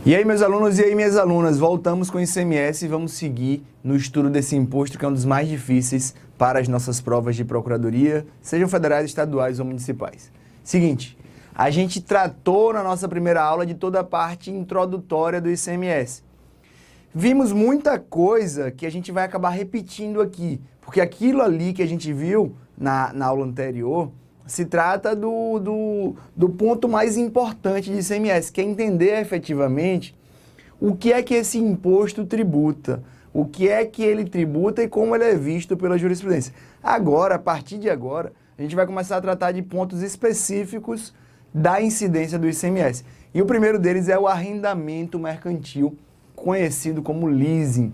E aí, meus alunos e aí, minhas alunas, voltamos com o ICMS e vamos seguir no estudo desse imposto que é um dos mais difíceis para as nossas provas de procuradoria, sejam federais, estaduais ou municipais. Seguinte, a gente tratou na nossa primeira aula de toda a parte introdutória do ICMS. Vimos muita coisa que a gente vai acabar repetindo aqui, porque aquilo ali que a gente viu na aula anterior se trata do ponto mais importante de ICMS, que é entender efetivamente o que é que esse imposto tributa, o que é que ele tributa e como ele é visto pela jurisprudência. Agora, a partir de agora, a gente vai começar a tratar de pontos específicos da incidência do ICMS. E o primeiro deles é o arrendamento mercantil, conhecido como leasing.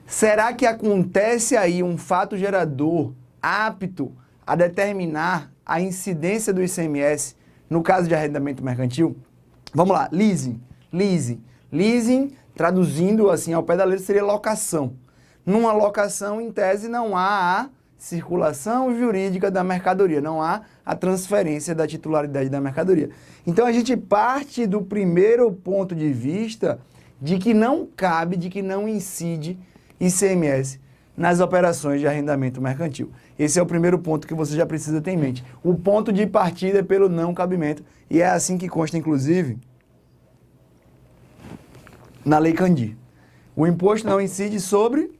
Será que acontece aí um fato gerador apto a determinar a incidência do ICMS no caso de arrendamento mercantil? Vamos lá, leasing. Leasing, traduzindo assim ao pé da letra, seria locação. Numa locação, em tese, não há a circulação jurídica da mercadoria, não há a transferência da titularidade da mercadoria. Então a gente parte do primeiro ponto de vista de que não cabe, de que não incide ICMS nas operações de arrendamento mercantil. Esse é o primeiro ponto que você já precisa ter em mente. O ponto de partida é pelo não cabimento, e é assim que consta, inclusive, na Lei Candir. O imposto não incide sobre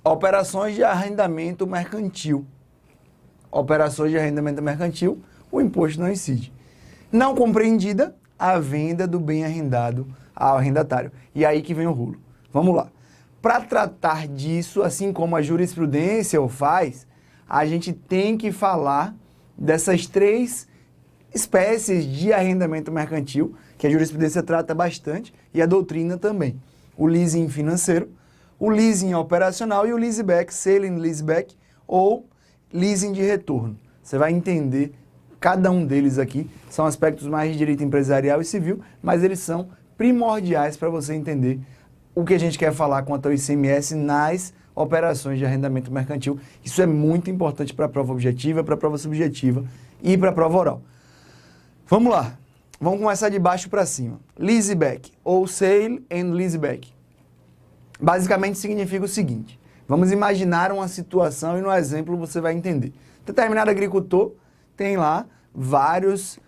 operações de arrendamento mercantil. Operações de arrendamento mercantil, o imposto não incide. Não compreendida a venda do bem arrendado ao arrendatário. E aí que vem o rolo. Vamos lá. Para tratar disso, assim como a jurisprudência o faz, a gente tem que falar dessas três espécies de arrendamento mercantil, que a jurisprudência trata bastante e a doutrina também. O leasing financeiro, o leasing operacional e o leaseback, sale and leaseback ou leasing de retorno. Você vai entender cada um deles aqui. São aspectos mais de direito empresarial e civil, mas eles são primordiais para você entender o que a gente quer falar quanto ao ICMS nas operações de arrendamento mercantil. Isso é muito importante para a prova objetiva, para a prova subjetiva e para a prova oral. Vamos lá. Vamos começar de baixo para cima. Leaseback ou sale and leaseback. Basicamente significa o seguinte. Vamos imaginar uma situação e no exemplo você vai entender. Determinado agricultor tem lá vários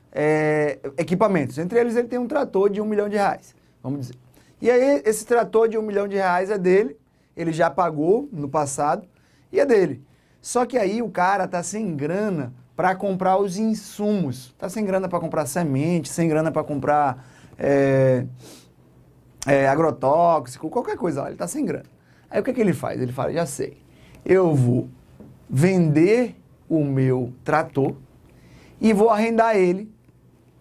equipamentos. Entre eles ele tem um trator de R$1 milhão, vamos dizer. E aí esse trator de R$1 milhão é dele, ele já pagou no passado e é dele. Só que aí o cara está sem grana para comprar os insumos. Está sem grana para comprar semente, sem grana para comprar agrotóxico, qualquer coisa lá, ele está sem grana. Aí o que ele faz? Ele fala, já sei, eu vou vender o meu trator e vou arrendar ele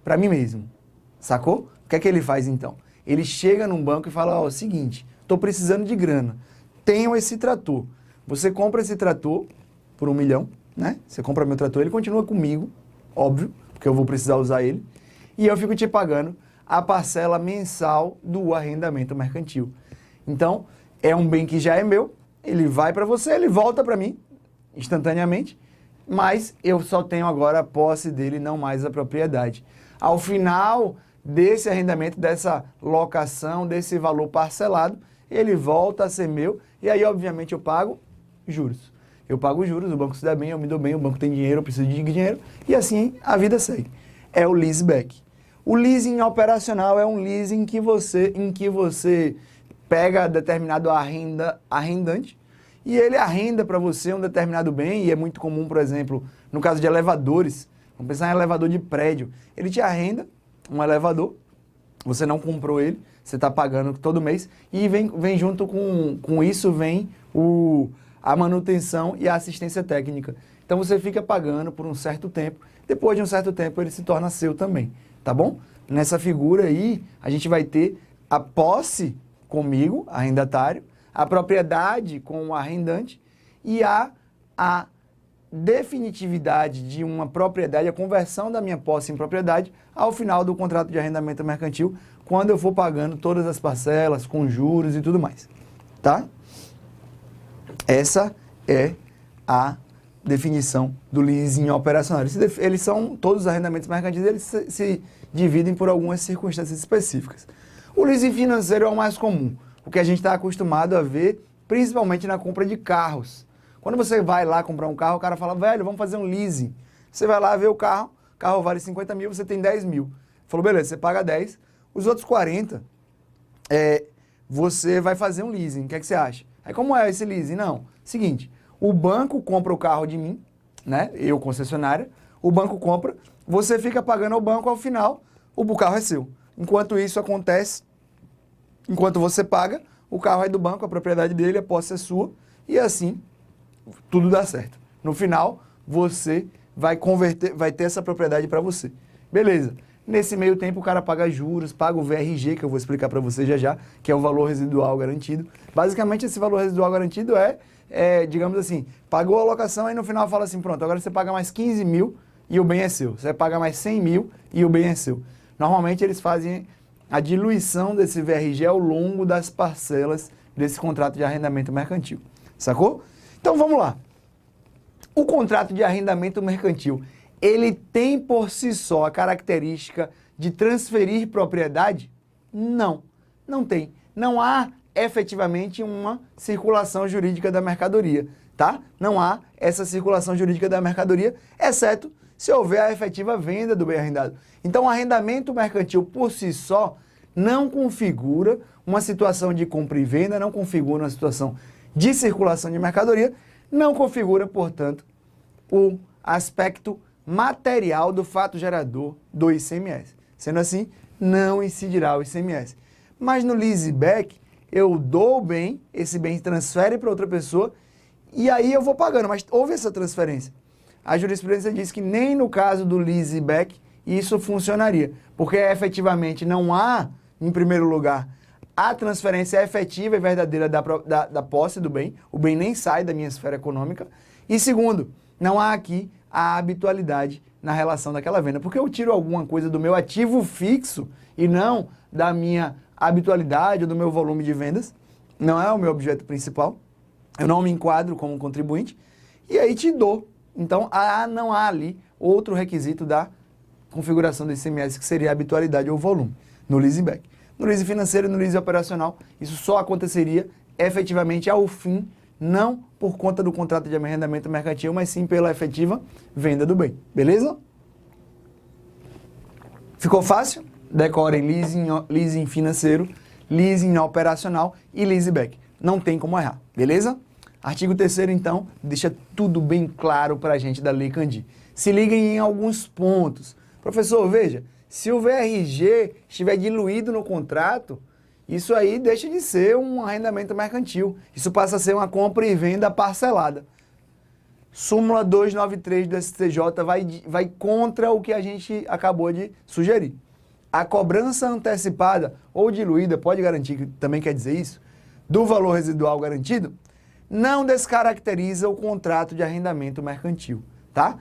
para mim mesmo. Sacou? O que ele faz então? Ele chega num banco e fala, ó, seguinte, estou precisando de grana, tenho esse trator. Você compra esse trator por R$1 milhão, né? Você compra meu trator, ele continua comigo, óbvio, porque eu vou precisar usar ele, e eu fico te pagando a parcela mensal do arrendamento mercantil. Então, é um bem que já é meu, ele vai para você, ele volta para mim, instantaneamente, mas eu só tenho agora a posse dele, não mais a propriedade. Ao final desse arrendamento, dessa locação, desse valor parcelado, ele volta a ser meu e aí, obviamente, eu pago juros. Eu pago juros, o banco se dá bem, eu me dou bem, o banco tem dinheiro, eu preciso de dinheiro e assim a vida segue. É o leaseback. O leasing operacional é um leasing em que você pega determinado arrendante e ele arrenda para você um determinado bem, e é muito comum, por exemplo, no caso de elevadores, vamos pensar em elevador de prédio, ele te arrenda um elevador, você não comprou ele, você está pagando todo mês, e vem junto com isso, vem a manutenção e a assistência técnica. Então você fica pagando por um certo tempo, depois de um certo tempo ele se torna seu também, tá bom? Nessa figura aí, a gente vai ter a posse comigo, arrendatário, a propriedade com o arrendante e a definitividade de uma propriedade, a conversão da minha posse em propriedade ao final do contrato de arrendamento mercantil, quando eu for pagando todas as parcelas, com juros e tudo mais, tá? Essa é a definição do leasing operacional. Todos os arrendamentos mercantis, eles se dividem por algumas circunstâncias específicas. O leasing financeiro é o mais comum, o que a gente está acostumado a ver, principalmente na compra de carros. Quando você vai lá comprar um carro, o cara fala, velho, vamos fazer um leasing. Você vai lá ver o carro vale 50 mil, você tem 10 mil. Falou, beleza, você paga 10, os outros 40, você vai fazer um leasing. O que é que você acha? Aí como é esse leasing? Não, seguinte, o banco compra o carro de mim, né? Eu, concessionária, o banco compra, você fica pagando ao banco, ao final, o carro é seu. Enquanto isso acontece, enquanto você paga, o carro é do banco, a propriedade dele, a posse é sua, e assim, tudo dá certo. No final, você vai ter essa propriedade para você. Beleza. Nesse meio tempo, o cara paga juros, paga o VRG, que eu vou explicar para você já já, que é o valor residual garantido. Basicamente, esse valor residual garantido digamos assim, pagou a locação, aí no final fala assim, pronto, agora você paga mais 15 mil e o bem é seu. Você paga mais 100 mil e o bem é seu. Normalmente, eles fazem a diluição desse VRG ao longo das parcelas desse contrato de arrendamento mercantil. Sacou? Então, vamos lá. O contrato de arrendamento mercantil, ele tem por si só a característica de transferir propriedade? Não, não tem. Não há efetivamente uma circulação jurídica da mercadoria, tá? Não há essa circulação jurídica da mercadoria, exceto se houver a efetiva venda do bem arrendado. Então, o arrendamento mercantil por si só não configura uma situação de compra e venda, não configura uma situação de circulação de mercadoria, não configura, portanto, o aspecto material do fato gerador do ICMS. Sendo assim, não incidirá o ICMS. Mas no leaseback, eu dou o bem, esse bem transfere para outra pessoa e aí eu vou pagando, mas houve essa transferência. A jurisprudência diz que nem no caso do leaseback isso funcionaria, porque efetivamente não há, em primeiro lugar, a transferência efetiva e verdadeira da posse do bem, o bem nem sai da minha esfera econômica, e segundo, não há aqui a habitualidade na relação daquela venda, porque eu tiro alguma coisa do meu ativo fixo e não da minha habitualidade ou do meu volume de vendas, não é o meu objeto principal, eu não me enquadro como contribuinte, e aí te dou. Então, não há ali outro requisito da configuração do ICMS, que seria a habitualidade ou volume, no leaseback. No leasing financeiro e no leasing operacional, isso só aconteceria efetivamente ao fim, não por conta do contrato de arrendamento mercantil, mas sim pela efetiva venda do bem. Beleza? Ficou fácil? Decorem leasing financeiro, leasing operacional e leaseback. Não tem como errar, beleza? Artigo 3º, então, deixa tudo bem claro para a gente da Lei Candir. Se liguem em alguns pontos. Professor, veja, se o VRG estiver diluído no contrato, isso aí deixa de ser um arrendamento mercantil. Isso passa a ser uma compra e venda parcelada. Súmula 293 do STJ vai contra o que a gente acabou de sugerir. A cobrança antecipada ou diluída, pode garantir, que também quer dizer isso, do valor residual garantido, não descaracteriza o contrato de arrendamento mercantil, tá?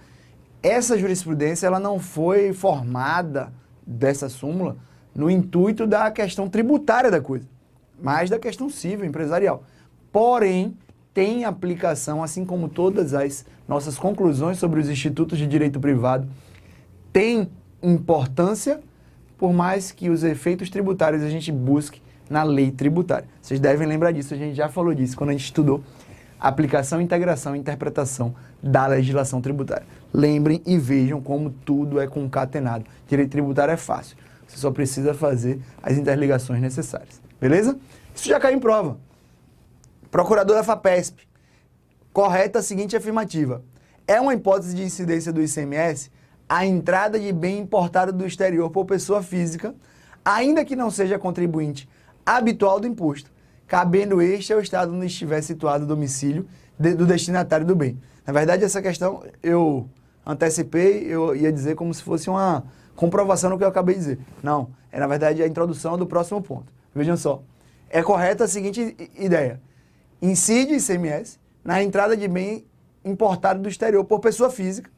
Essa jurisprudência ela não foi formada dessa súmula no intuito da questão tributária da coisa, mas da questão civil, empresarial. Porém, tem aplicação, assim como todas as nossas conclusões sobre os institutos de direito privado, tem importância, por mais que os efeitos tributários a gente busque na lei tributária. Vocês devem lembrar disso, a gente já falou disso quando a gente estudou aplicação, integração e interpretação da legislação tributária. Lembrem e vejam como tudo é concatenado. Direito tributário é fácil. Você só precisa fazer as interligações necessárias. Beleza? Isso já caiu em prova. Procurador da FAPESP. Correta a seguinte afirmativa. É uma hipótese de incidência do ICMS a entrada de bem importado do exterior por pessoa física, ainda que não seja contribuinte habitual do imposto, cabendo este ao Estado onde estiver situado o domicílio do destinatário do bem. Na verdade, essa questão eu antecipei, eu ia dizer como se fosse uma comprovação do que eu acabei de dizer. Não, é na verdade a introdução do próximo ponto. Vejam só, é correta a seguinte ideia. Incide ICMS na entrada de bem importado do exterior por pessoa física,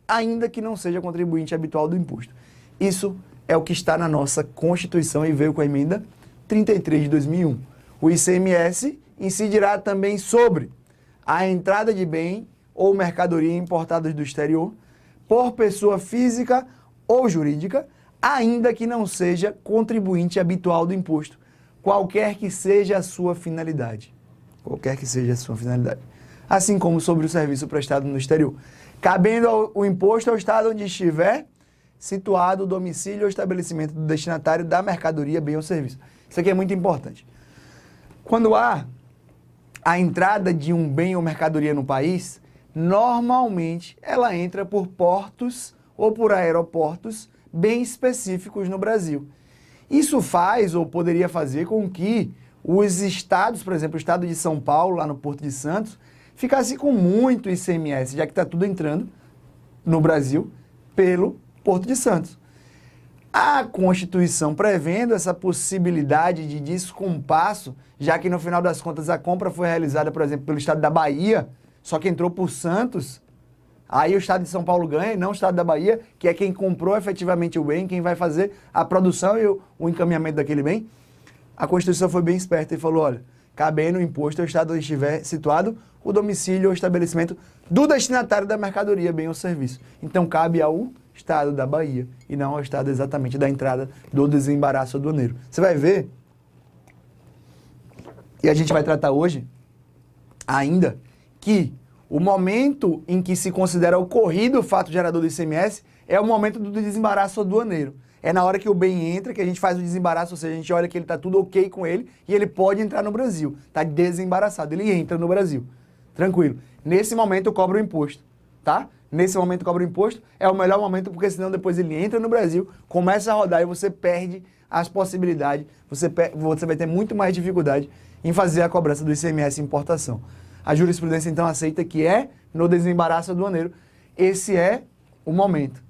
ainda que não seja contribuinte habitual do imposto. Isso é o que está na nossa Constituição e veio com a emenda 33 de 2001. O ICMS incidirá também sobre a entrada de bem ou mercadoria importadas do exterior por pessoa física ou jurídica, ainda que não seja contribuinte habitual do imposto, qualquer que seja a sua finalidade. Qualquer que seja a sua finalidade. Assim como sobre o serviço prestado no exterior. Cabendo o imposto ao estado onde estiver situado o domicílio ou estabelecimento do destinatário da mercadoria, bem ou serviço. Isso aqui é muito importante. Quando há a entrada de um bem ou mercadoria no país, normalmente ela entra por portos ou por aeroportos bem específicos no Brasil. Isso faz ou poderia fazer com que os estados, por exemplo, o estado de São Paulo, lá no Porto de Santos, ficasse com muito ICMS, já que está tudo entrando no Brasil pelo Porto de Santos. A Constituição prevendo essa possibilidade de descompasso, já que no final das contas a compra foi realizada, por exemplo, pelo estado da Bahia, só que entrou por Santos, aí o estado de São Paulo ganha e não o estado da Bahia, que é quem comprou efetivamente o bem, quem vai fazer a produção e o encaminhamento daquele bem. A Constituição foi bem esperta e falou, olha, cabendo o imposto ao estado onde estiver situado o domicílio ou estabelecimento do destinatário da mercadoria, bem ou serviço. Então cabe ao estado da Bahia e não ao estado exatamente da entrada do desembaraço aduaneiro. Você vai ver, e a gente vai tratar hoje ainda, que o momento em que se considera ocorrido o fato gerador do ICMS é o momento do desembaraço aduaneiro. É na hora que o bem entra que a gente faz o desembaraço, ou seja, a gente olha que ele está tudo ok com ele e ele pode entrar no Brasil. Está desembaraçado, ele entra no Brasil. Tranquilo. Nesse momento eu cobro o imposto, tá? Nesse momento eu cobro o imposto, é o melhor momento porque senão depois ele entra no Brasil, começa a rodar e você perde as possibilidades, você vai ter muito mais dificuldade em fazer a cobrança do ICMS importação. A jurisprudência então aceita que é no desembaraço aduaneiro, esse é o momento.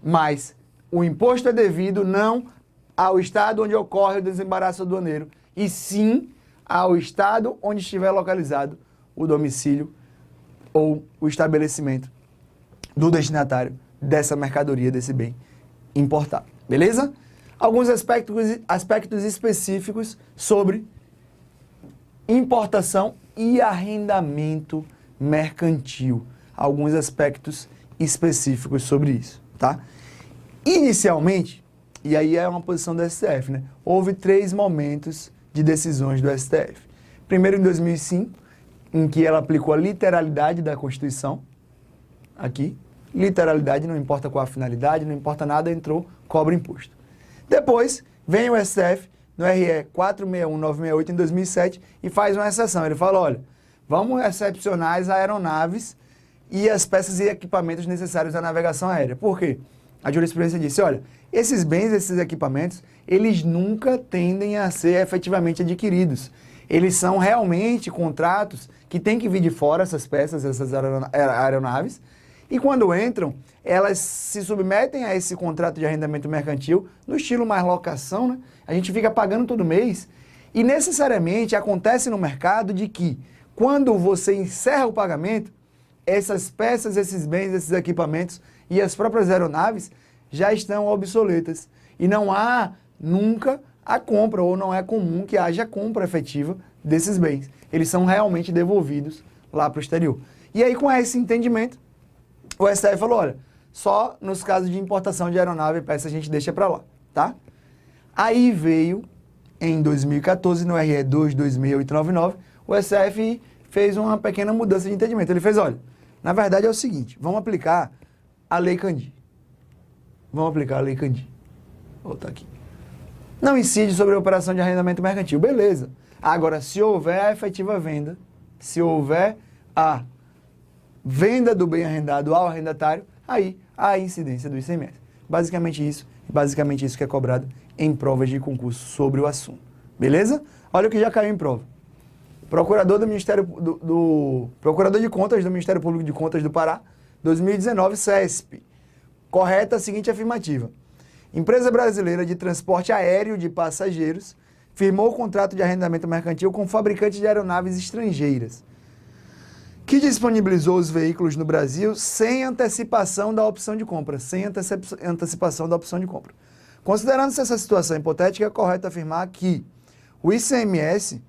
Mas o imposto é devido não ao estado onde ocorre o desembaraço aduaneiro, e sim ao estado onde estiver localizado o domicílio ou o estabelecimento do destinatário dessa mercadoria, desse bem importado. Beleza? Alguns aspectos específicos sobre importação e arrendamento mercantil. Alguns aspectos específicos sobre isso, tá? Inicialmente, e aí é uma posição do STF, né? Houve 3 momentos de decisões do STF. Primeiro, em 2005, em que ela aplicou a literalidade da Constituição, aqui, literalidade, não importa qual a finalidade, não importa nada, entrou, cobra imposto. Depois, vem o STF, no RE 461968, em 2007, e faz uma exceção. Ele fala, olha, vamos excepcionar as aeronaves e as peças e equipamentos necessários à navegação aérea. Por quê? A jurisprudência disse, olha, esses bens, esses equipamentos, eles nunca tendem a ser efetivamente adquiridos. Eles são realmente contratos que têm que vir de fora, essas peças, essas aeronaves, e quando entram, elas se submetem a esse contrato de arrendamento mercantil, no estilo mais locação, né? A gente fica pagando todo mês, e necessariamente acontece no mercado de que, quando você encerra o pagamento, essas peças, esses bens, esses equipamentos e as próprias aeronaves já estão obsoletas. E não há nunca a compra, ou não é comum que haja compra efetiva desses bens. Eles são realmente devolvidos lá para o exterior. E aí, com esse entendimento, o STF falou, olha, só nos casos de importação de aeronave e peça a gente deixa para lá, tá? Aí veio, em 2014, no RE 226899, o STF fez uma pequena mudança de entendimento. Ele fez, olha, na verdade é o seguinte, vamos aplicar a Lei Candir. Vamos aplicar a Lei Candir. Vou botar aqui. Não incide sobre a operação de arrendamento mercantil. Beleza. Agora, se houver a efetiva venda, se houver a venda do bem arrendado ao arrendatário, aí há a incidência do ICMS. Basicamente isso que é cobrado em provas de concurso sobre o assunto. Beleza? Olha o que já caiu em prova. Procurador Procurador de Contas do Ministério Público de Contas do Pará, 2019, CESP. Correta a seguinte afirmativa. Empresa brasileira de transporte aéreo de passageiros firmou o contrato de arrendamento mercantil com fabricante de aeronaves estrangeiras, que disponibilizou os veículos no Brasil sem antecipação da opção de compra. Sem antecipação da opção de compra. Considerando-se essa situação hipotética, é correto afirmar que o ICMS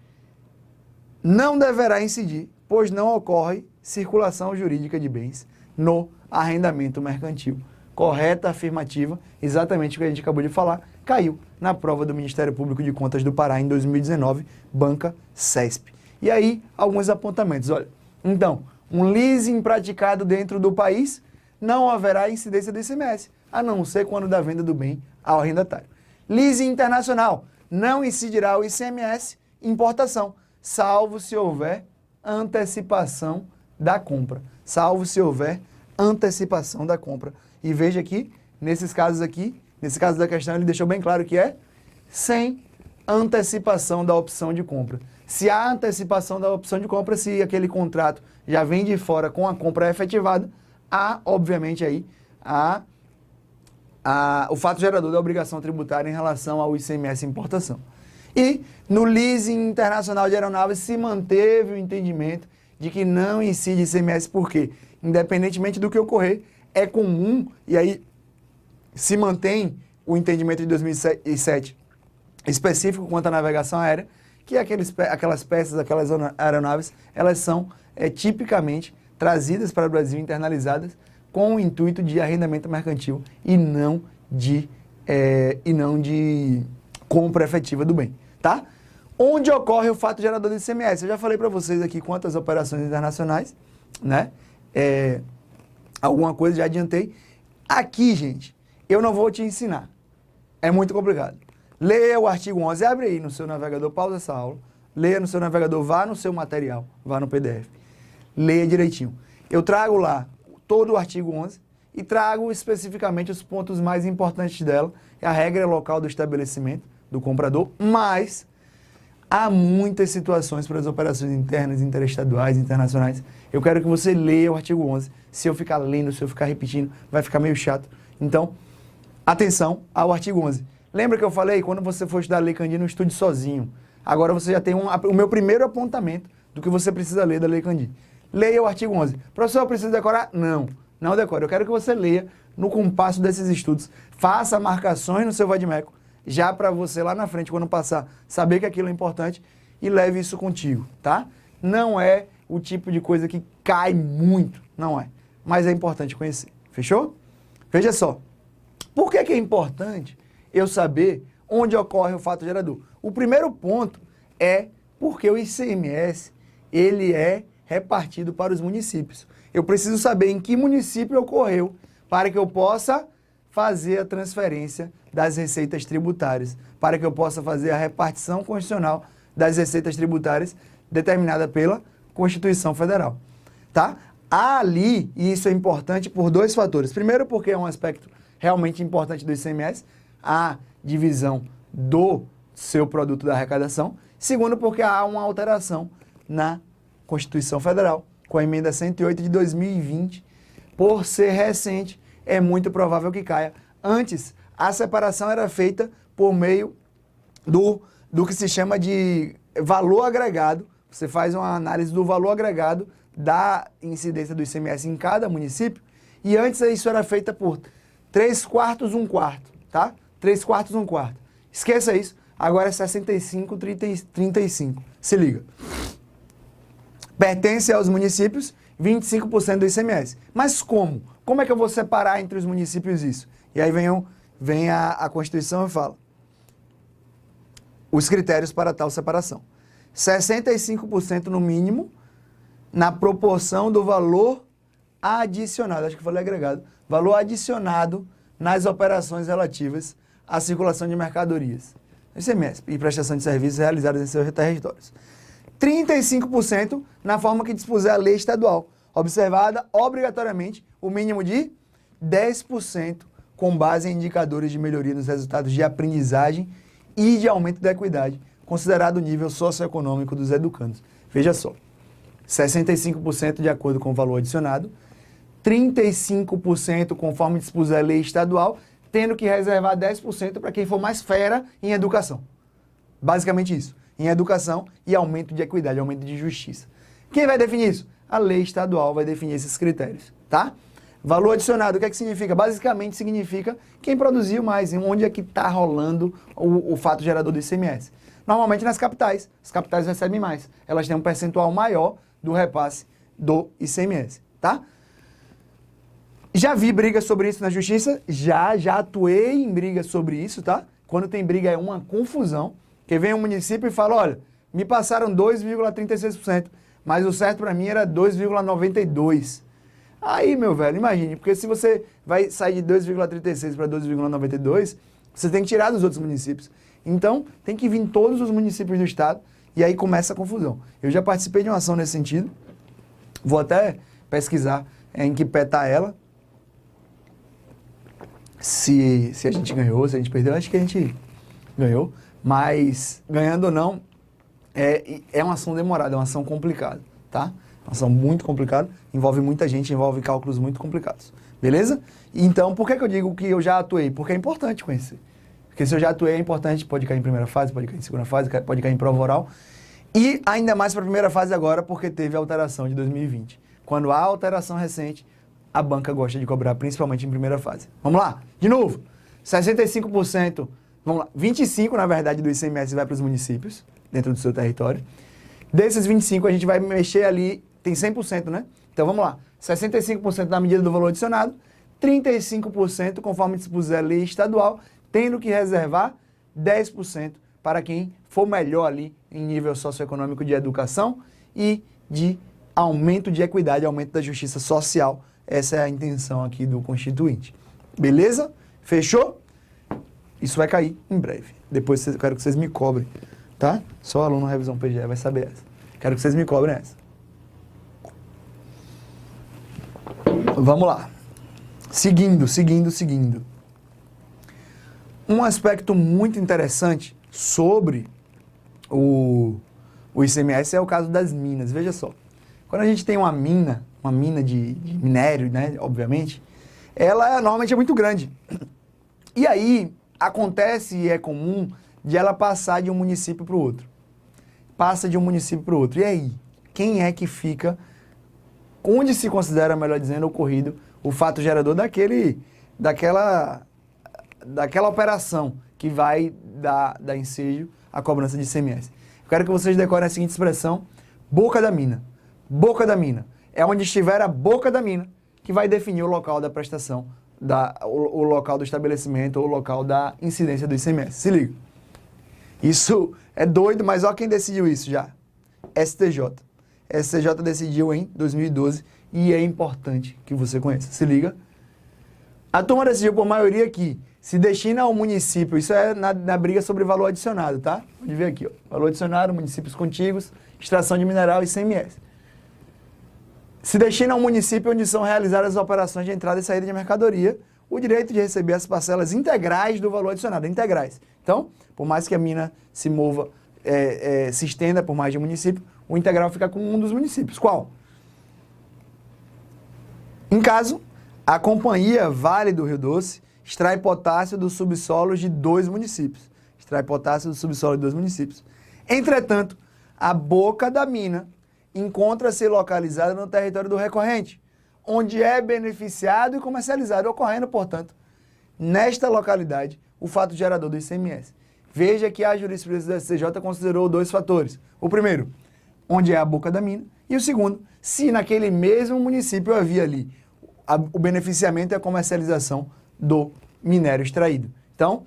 não deverá incidir, pois não ocorre circulação jurídica de bens no arrendamento mercantil. correta, afirmativa, exatamente o que a gente acabou de falar, caiu na prova do Ministério Público de Contas do Pará em 2019, banca CESP. E aí, alguns apontamentos, olha. Então, um leasing praticado dentro do país, não haverá incidência do ICMS, a não ser quando da venda do bem ao arrendatário. Leasing internacional, não incidirá o ICMS importação, salvo se houver antecipação da compra. Salvo se houver antecipação da compra. E veja aqui, nesses casos aqui, nesse caso da questão, ele deixou bem claro que é sem antecipação da opção de compra. Se há antecipação da opção de compra, se aquele contrato já vem de fora com a compra efetivada, há, obviamente, aí o fato gerador da obrigação tributária em relação ao ICMS importação. E no leasing internacional de aeronaves se manteve o entendimento de que não incide ICMS, porque, independentemente do que ocorrer, é comum, e aí se mantém o entendimento de 2007 específico quanto à navegação aérea, que aquelas peças, aquelas aeronaves, elas são tipicamente trazidas para o Brasil, internalizadas, com o intuito de arrendamento mercantil e não de compra efetiva do bem, tá? Onde ocorre o fato gerador do ICMS? Eu já falei para vocês aqui quantas operações internacionais, né? Alguma coisa já adiantei. Aqui, gente, eu não vou te ensinar. É muito complicado. Leia o artigo 11, abre aí no seu navegador, pausa essa aula, leia no seu navegador, vá no seu material, vá no PDF, leia direitinho. Eu trago lá todo o artigo 11 e trago especificamente os pontos mais importantes dela, é a regra local do estabelecimento do comprador, mas há muitas situações para as operações internas, interestaduais, internacionais. Eu quero que você leia o artigo 11. Se eu ficar lendo, se eu ficar repetindo, vai ficar meio chato. Então, atenção ao artigo 11. Lembra que eu falei, quando você for estudar a Lei Candir, não estude sozinho. Agora você já tem o meu primeiro apontamento do que você precisa ler da Lei Candir. Leia o artigo 11. Professor, eu preciso decorar? Não, não decore. Eu quero que você leia no compasso desses estudos. Faça marcações no seu vadimeco, já para você lá na frente, quando passar, saber que aquilo é importante e leve isso contigo, tá? Não é o tipo de coisa que cai muito, não é. Mas é importante conhecer, fechou? Veja só, por que é importante eu saber onde ocorre o fato gerador? O primeiro ponto é porque o ICMS, ele é repartido para os municípios. Eu preciso saber em que município ocorreu para que eu possa fazer a transferência das receitas tributárias, para que eu possa fazer a repartição constitucional das receitas tributárias determinada pela Constituição Federal, tá? Ali, e isso é importante por dois fatores. Primeiro, porque é um aspecto realmente importante do ICMS, a divisão do seu produto da arrecadação. Segundo, porque há uma alteração na Constituição Federal, com a emenda 108 de 2020. Por ser recente, é muito provável que caia. Antes, a separação era feita por meio do que se chama de valor agregado. Você faz uma análise do valor agregado da incidência do ICMS em cada município, e antes isso era feita por 3/4, 1/4, tá? 3/4, 1/4. Esqueça isso, agora é 65, 35. Se liga. Pertence aos municípios 25% do ICMS. Mas como? Como é que eu vou separar entre os municípios isso? E aí vem a Constituição e fala os critérios para tal separação. 65% no mínimo, na proporção do valor adicionado, acho que eu falei agregado, valor adicionado nas operações relativas à circulação de mercadorias, ICMS, e prestação de serviços realizadas em seus territórios. 35% na forma que dispuser a lei estadual, observada obrigatoriamente o mínimo de 10% com base em indicadores de melhoria nos resultados de aprendizagem e de aumento da equidade, considerado o nível socioeconômico dos educandos. Veja só, 65% de acordo com o valor adicionado, 35% conforme dispuser a lei estadual, tendo que reservar 10% para quem for mais fera em educação. Basicamente isso, em educação e aumento de equidade, aumento de justiça. Quem vai definir isso? A lei estadual vai definir esses critérios, tá? Valor adicionado, o que é que significa? Basicamente significa quem produziu mais, onde é que está rolando o fato gerador do ICMS. Normalmente nas capitais, as capitais recebem mais, elas têm um percentual maior do repasse do ICMS, tá? Já vi brigas sobre isso na justiça, já atuei em brigas sobre isso, tá? Quando tem briga é uma confusão, que vem um município e fala, olha, me passaram 2,36%, mas o certo para mim era 2,92%. Aí, meu velho, imagine, porque se você vai sair de 2,36 para 2,92, você tem que tirar dos outros municípios. Então, tem que vir todos os municípios do estado e aí começa a confusão. Eu já participei de uma ação nesse sentido, vou até pesquisar em que pé está ela, se a gente ganhou, se a gente perdeu, acho que a gente ganhou, mas ganhando ou não, é uma ação demorada, é uma ação complicada, tá? Uma ação muito complicada, envolve muita gente, envolve cálculos muito complicados, beleza? Então, por que eu digo que eu já atuei? Porque é importante conhecer. Porque se eu já atuei, é importante, pode cair em primeira fase, pode cair em segunda fase, pode cair em prova oral, e ainda mais para a primeira fase agora, porque teve a alteração de 2020. Quando há alteração recente, a banca gosta de cobrar, principalmente em primeira fase. Vamos lá, de novo, 65%, vamos lá, 25% na verdade do ICMS vai para os municípios, dentro do seu território. Desses 25%, a gente vai mexer ali, tem 100%, né? Então vamos lá, 65% na medida do valor adicionado, 35% conforme dispuser a lei estadual, tendo que reservar 10% para quem for melhor ali em nível socioeconômico de educação e de aumento de equidade, aumento da justiça social. Essa é a intenção aqui do Constituinte. Beleza? Fechou? Isso vai cair em breve. Depois eu quero que vocês me cobrem, tá? Só aluno revisão PGE vai saber essa. Quero que vocês me cobrem essa. Vamos lá. Seguindo. Um aspecto muito interessante sobre o ICMS é o caso das minas. Veja só. Quando a gente tem uma mina de minério, né, obviamente, ela normalmente é muito grande. E aí, acontece e é comum de ela passar de um município para o outro. Passa de um município para o outro. E aí, quem é que fica, onde se considera, melhor dizendo, ocorrido o fato gerador daquela operação que vai dar ensejo à cobrança de ICMS? Eu quero que vocês decorem a seguinte expressão, boca da mina. Boca da mina. É onde estiver a boca da mina que vai definir o local da prestação, o local do estabelecimento ou o local da incidência do ICMS. Se liga. Isso é doido, mas olha quem decidiu isso já. STJ. STJ decidiu em 2012 e é importante que você conheça. Se liga. A turma decidiu por maioria que se destina ao município, isso é na briga sobre valor adicionado, tá? Pode ver aqui, ó. Valor adicionado, municípios contíguos, extração de mineral e ICMS. Se destina ao município onde são realizadas as operações de entrada e saída de mercadoria, o direito de receber as parcelas integrais do valor adicionado, integrais. Então, por mais que a mina se mova, se estenda por mais de um município, o integral fica com um dos municípios. Qual? Em caso, a Companhia Vale do Rio Doce extrai potássio dos subsolos de 2 municípios. Extrai potássio do subsolo de 2 municípios. Entretanto, a boca da mina encontra-se localizada no território do recorrente, onde é beneficiado e comercializado, ocorrendo, portanto, nesta localidade, o fato gerador do ICMS. Veja que a jurisprudência do STJ considerou 2 fatores. O primeiro, onde é a boca da mina, e o segundo, se naquele mesmo município havia ali o beneficiamento e a comercialização do minério extraído. Então,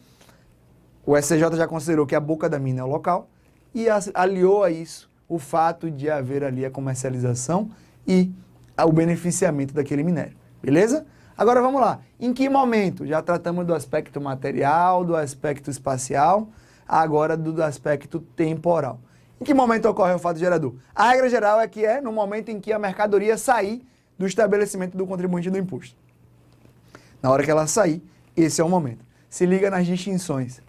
o STJ já considerou que a boca da mina é o local e aliou a isso o fato de haver ali a comercialização e o beneficiamento daquele minério. Beleza? Agora vamos lá. Em que momento? Já tratamos do aspecto material, do aspecto espacial, agora do aspecto temporal. Em que momento ocorre o fato gerador? A regra geral é que é no momento em que a mercadoria sair do estabelecimento do contribuinte do imposto. Na hora que ela sair, esse é o momento. Se liga nas distinções.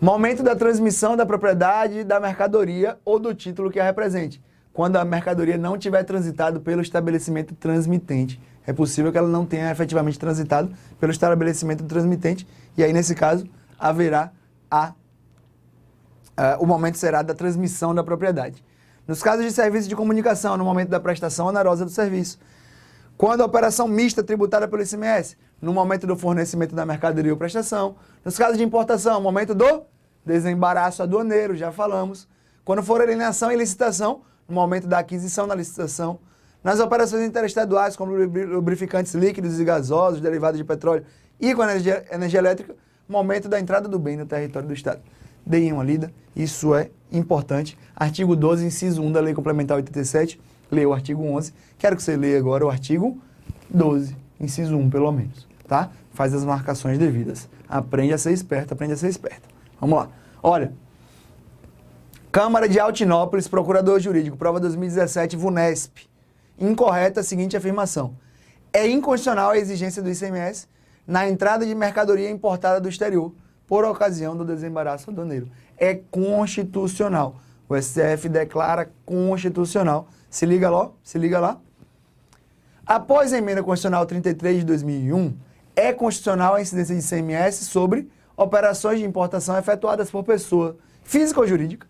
Momento da transmissão da propriedade da mercadoria ou do título que a represente. Quando a mercadoria não tiver transitado pelo estabelecimento transmitente. É possível que ela não tenha efetivamente transitado pelo estabelecimento transmitente. E aí, nesse caso, haverá o momento será da transmissão da propriedade. Nos casos de serviço de comunicação, no momento da prestação onerosa do serviço. Quando a operação mista tributada pelo ICMS, no momento do fornecimento da mercadoria ou prestação. Nos casos de importação, no momento do desembaraço aduaneiro, já falamos. Quando for alienação e licitação, no momento da aquisição na licitação. Nas operações interestaduais, como lubrificantes líquidos e gasosos, derivados de petróleo e com energia elétrica, momento da entrada do bem no território do Estado. Deem uma lida, isso é importante. Artigo 12, inciso 1 da Lei Complementar 87, leia o artigo 11. Quero que você leia agora o artigo 12, inciso 1 pelo menos, tá? Faz as marcações devidas. Aprende a ser esperto, aprende a ser esperto. Vamos lá. Olha, Câmara de Altinópolis, Procurador Jurídico, prova 2017, VUNESP. Incorreta a seguinte afirmação. É inconstitucional a exigência do ICMS na entrada de mercadoria importada do exterior por ocasião do desembaraço aduaneiro. É constitucional. O STF declara constitucional. Se liga lá, se liga lá. Após a emenda constitucional 33 de 2001, é constitucional a incidência de ICMS sobre operações de importação efetuadas por pessoa física ou jurídica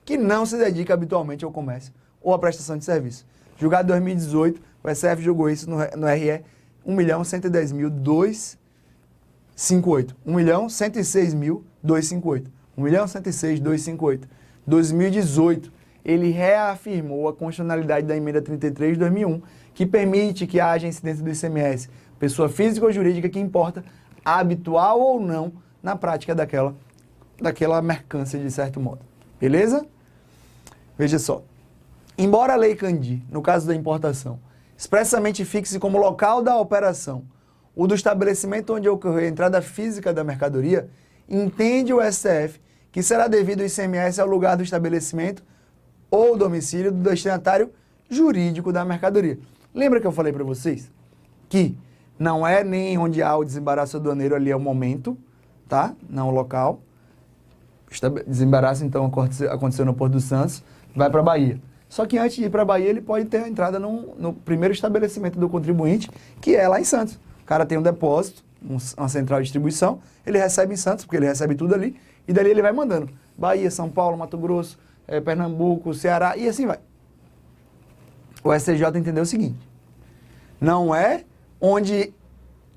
que não se dedica habitualmente ao comércio ou à prestação de serviço. Julgado em 2018, o STF julgou isso no RE 1.110.258. 1.106.258. 1.106.258. 2018, ele reafirmou a constitucionalidade da emenda 33 de 2001, que permite que haja incidência do ICMS, pessoa física ou jurídica que importa, habitual ou não, na prática daquela mercância, de certo modo. Beleza? Veja só. Embora a Lei Candir, no caso da importação, expressamente fixe como local da operação o do estabelecimento onde ocorreu a entrada física da mercadoria, entende o STF que será devido o ICMS ao lugar do estabelecimento ou domicílio do destinatário jurídico da mercadoria. Lembra que eu falei para vocês que não é nem onde há o desembaraço aduaneiro, ali é o momento, tá? Não o local. Desembaraço, então, aconteceu no Porto dos Santos, vai para a Bahia. Só que antes de ir para a Bahia, ele pode ter a entrada no primeiro estabelecimento do contribuinte, que é lá em Santos. O cara tem um depósito, uma central de distribuição, ele recebe em Santos, porque ele recebe tudo ali, e dali ele vai mandando. Bahia, São Paulo, Mato Grosso, Pernambuco, Ceará, e assim vai. O STJ entendeu o seguinte: não é onde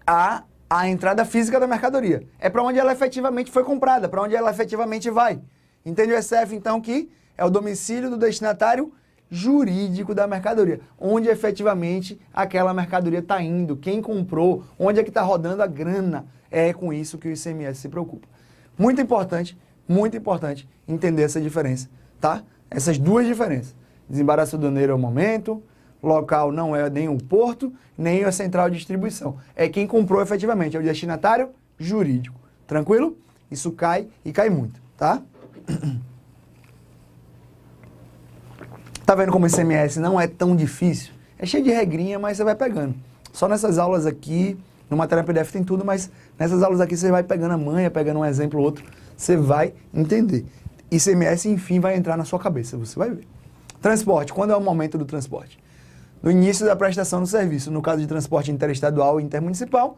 há a entrada física da mercadoria, é para onde ela efetivamente foi comprada, para onde ela efetivamente vai. Entende o STF, então, que é o domicílio do destinatário jurídico da mercadoria, onde efetivamente aquela mercadoria está indo, quem comprou, onde é que está rodando a grana. É com isso que o ICMS se preocupa. Muito importante entender essa diferença, tá? Essas duas diferenças. Desembaraço aduaneiro é o momento, local não é nem o porto, nem a central de distribuição. É quem comprou efetivamente, é o destinatário jurídico. Tranquilo? Isso cai e cai muito, tá? Tá vendo como o ICMS não é tão difícil? É cheio de regrinha, mas você vai pegando. Só nessas aulas aqui, no material PDF tem tudo, mas nessas aulas aqui você vai pegando a manha, pegando um exemplo ou outro, você vai entender. ICMS, enfim, vai entrar na sua cabeça, você vai ver. Transporte, quando é o momento do transporte? No início da prestação do serviço, no caso de transporte interestadual e intermunicipal,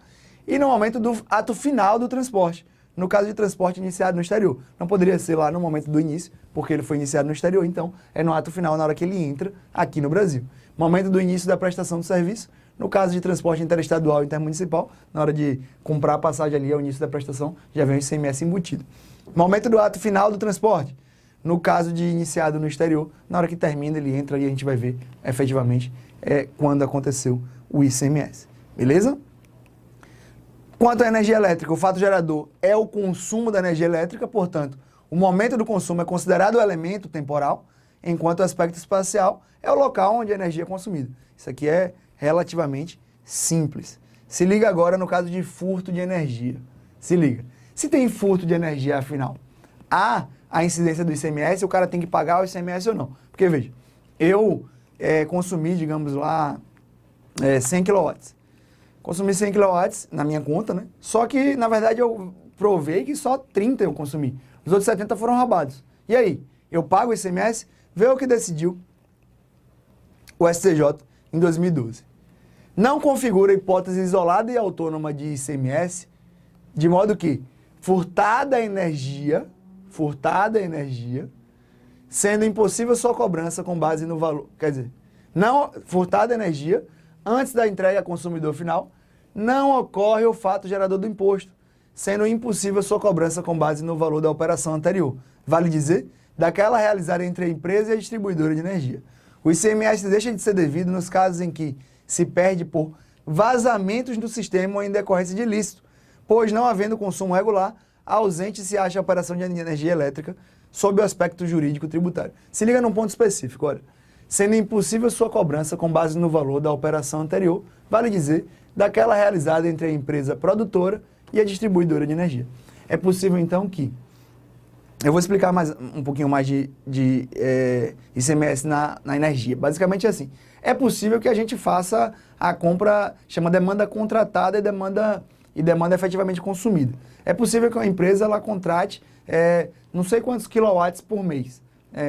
e no momento do ato final do transporte, no caso de transporte iniciado no exterior. Não poderia ser lá no momento do início, porque ele foi iniciado no exterior, então é no ato final, na hora que ele entra aqui no Brasil. Momento do início da prestação do serviço, no caso de transporte interestadual e intermunicipal, na hora de comprar a passagem ali, ao início da prestação, já vem o ICMS embutido. Momento do ato final do transporte, no caso de iniciado no exterior, na hora que termina, ele entra e a gente vai ver efetivamente quando aconteceu o ICMS. Beleza? Quanto à energia elétrica, o fato gerador é o consumo da energia elétrica, portanto, o momento do consumo é considerado o elemento temporal, enquanto o aspecto espacial é o local onde a energia é consumida. Isso aqui é relativamente simples. Se liga agora no caso de furto de energia. Se liga. Se tem furto de energia, afinal, há a incidência do ICMS, o cara tem que pagar o ICMS ou não? Porque, veja, eu consumi, digamos lá, 100 kW. Consumi 100 kW na minha conta, né? Só que, na verdade, eu provei que só 30 eu consumi. Os outros 70 foram roubados. E aí? Eu pago o ICMS? Vê o que decidiu o STJ em 2012. Não configura hipótese isolada e autônoma de ICMS, de modo que furtada a energia, sendo impossível sua cobrança com base no valor. Quer dizer, não furtada a energia, antes da entrega ao consumidor final, não ocorre o fato gerador do imposto, sendo impossível sua cobrança com base no valor da operação anterior. Vale dizer, daquela realizada entre a empresa e a distribuidora de energia. O ICMS deixa de ser devido nos casos em que se perde por vazamentos do sistema ou em decorrência de ilícito, pois não havendo consumo regular, ausente se acha a operação de energia elétrica sob o aspecto jurídico tributário. Se liga num ponto específico, olha. Sendo impossível sua cobrança com base no valor da operação anterior, vale dizer, daquela realizada entre a empresa produtora e a distribuidora de energia. É possível, então, que... Eu vou explicar um pouquinho mais de ICMS na energia. Basicamente é assim. É possível que a gente faça a compra, chama demanda contratada e demanda efetivamente consumida. É possível que uma empresa ela contrate não sei quantos quilowatts por mês.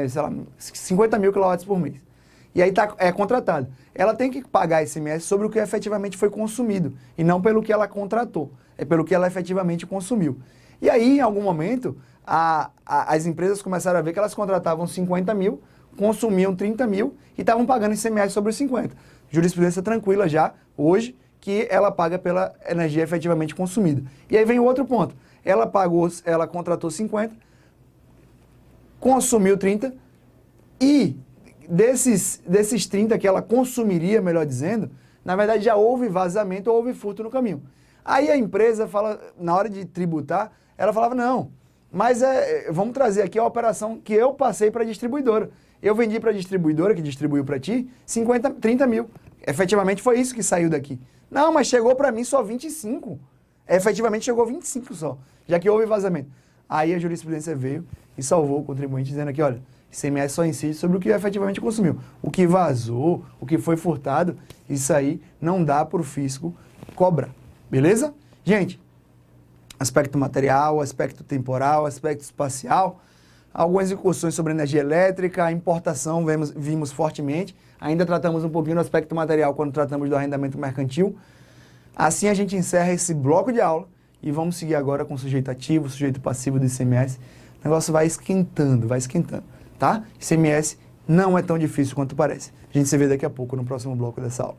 Sei lá, 50 mil quilowatts por mês. E aí é contratado. Ela tem que pagar ICMS sobre o que efetivamente foi consumido, e não pelo que ela contratou, é pelo que ela efetivamente consumiu. E aí, em algum momento, as empresas começaram a ver que elas contratavam 50 mil, consumiam 30 mil e estavam pagando ICMS sobre os 50. Jurisprudência tranquila já, hoje, que ela paga pela energia efetivamente consumida. E aí vem o outro ponto. Ela contratou 50, consumiu 30 e desses 30 que ela consumiria, melhor dizendo, na verdade já houve vazamento ou houve furto no caminho. Aí a empresa fala, na hora de tributar, ela falava, não, mas vamos trazer aqui a operação que eu passei para a distribuidora. Eu vendi para a distribuidora, que distribuiu para ti, 30 mil. Efetivamente foi isso que saiu daqui. Não, mas chegou para mim só 25. Efetivamente chegou 25 só, já que houve vazamento. Aí a jurisprudência veio e salvou o contribuinte, dizendo aqui, olha, ICMS só incide sobre o que efetivamente consumiu. O que vazou, o que foi furtado, isso aí não dá para o fisco cobrar. Beleza? Gente, aspecto material, aspecto temporal, aspecto espacial, algumas incursões sobre energia elétrica, a importação vimos fortemente, ainda tratamos um pouquinho do aspecto material quando tratamos do arrendamento mercantil. Assim a gente encerra esse bloco de aula e vamos seguir agora com o sujeito ativo, sujeito passivo do ICMS. O negócio vai esquentando, tá? ICMS não é tão difícil quanto parece. A gente se vê daqui a pouco no próximo bloco dessa aula.